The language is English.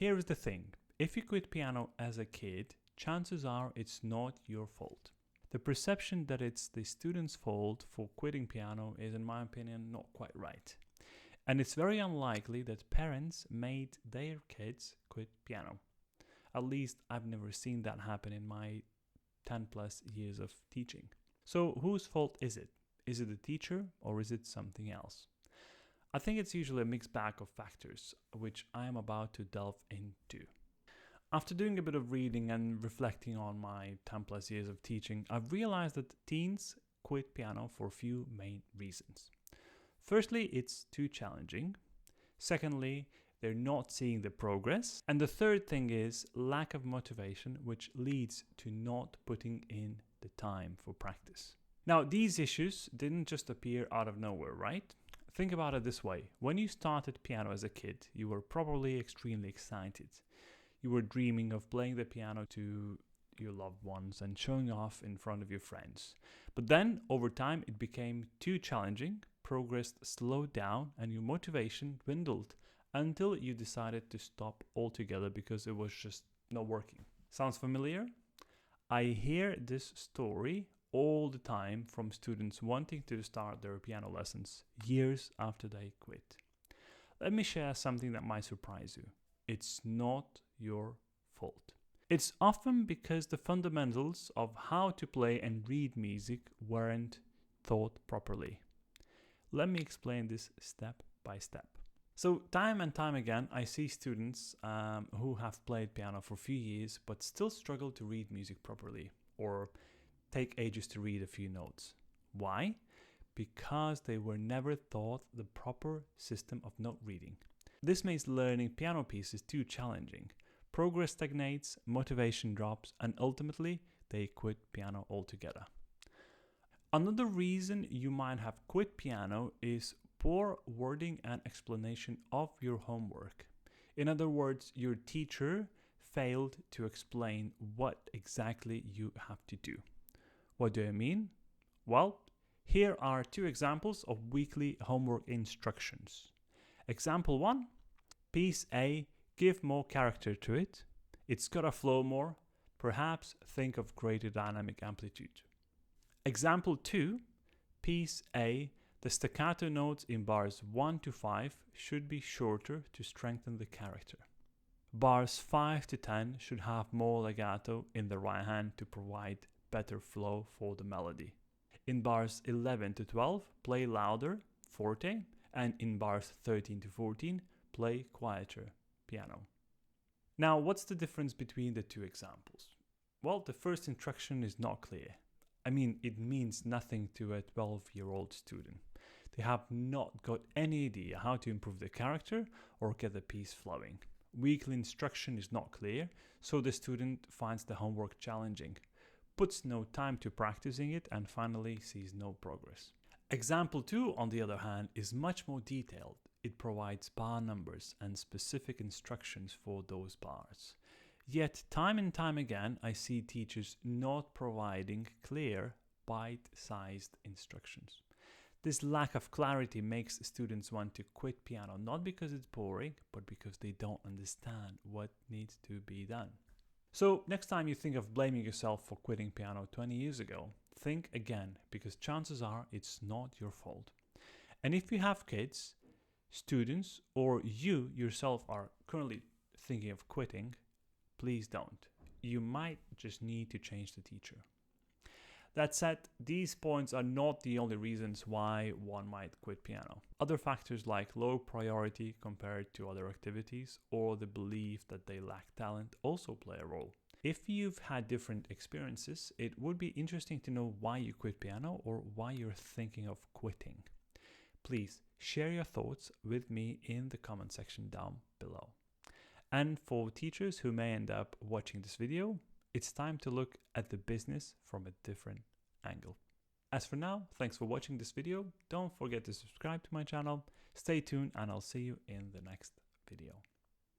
Here's the thing. If you quit piano as a kid, chances are it's not your fault. The perception that it's the student's fault for quitting piano is, in my opinion, not quite right. And it's very unlikely that parents made their kids quit piano. At least I've never seen that happen in my 10 plus years of teaching. So whose fault is it? Is it the teacher or is it something else? I think it's usually a mixed bag of factors, which I am about to delve into. After doing a bit of reading and reflecting on my 10 plus years of teaching, I've realized that teens quit piano for a few main reasons. Firstly, it's too challenging. Secondly, they're not seeing the progress. And the third thing is lack of motivation, which leads to not putting in the time for practice. Now, these issues didn't just appear out of nowhere, right? Think about it this way. When you started piano as a kid, you were probably extremely excited. You were dreaming of playing the piano to your loved ones and showing off in front of your friends. But then, over time, it became too challenging, progress slowed down, and your motivation dwindled until you decided to stop altogether because it was just not working. Sounds familiar? I hear this story all the time from students wanting to start their piano lessons years after they quit. Let me share something that might surprise you. It's not your fault. It's often because the fundamentals of how to play and read music weren't taught properly. Let me explain this step by step. So time and time again, I see students who have played piano for a few years but still struggle to read music properly or take ages to read a few notes. Why? Because they were never taught the proper system of note reading. This makes learning piano pieces too challenging. Progress stagnates, motivation drops, and ultimately they quit piano altogether. Another reason you might have quit piano is poor wording and explanation of your homework. In other words, your teacher failed to explain what exactly you have to do. What do I mean? Well, here are two examples of weekly homework instructions. Example 1, piece A, give more character to it. It's gotta flow more. Perhaps think of greater dynamic amplitude. Example 2, piece A, the staccato notes in bars 1 to 5 should be shorter to strengthen the character. Bars 5 to 10 should have more legato in the right hand to provide better flow for the melody. In bars 11 to 12, play louder, forte, and in bars 13 to 14, play quieter, piano. Now, what's the difference between the two examples? Well, the first instruction is not clear. I mean, it means nothing to a 12-year-old student. They have not got any idea how to improve the character or get the piece flowing. Weekly instruction is not clear, so the student finds the homework challenging, puts no time to practicing it, and finally sees no progress. Example 2, on the other hand, is much more detailed. It provides bar numbers and specific instructions for those bars. Yet, time and time again, I see teachers not providing clear, bite-sized instructions. This lack of clarity makes students want to quit piano, not because it's boring, but because they don't understand what needs to be done. So, next time you think of blaming yourself for quitting piano 20 years ago, think again, because chances are it's not your fault. And if you have kids, students, or you yourself are currently thinking of quitting, please don't. You might just need to change the teacher. That said, these points are not the only reasons why one might quit piano. Other factors like low priority compared to other activities or the belief that they lack talent also play a role. If you've had different experiences, it would be interesting to know why you quit piano or why you're thinking of quitting. Please share your thoughts with me in the comment section down below. And for teachers who may end up watching this video, it's time to look at the business from a different angle. As for now, thanks for watching this video. Don't forget to subscribe to my channel. Stay tuned and I'll see you in the next video.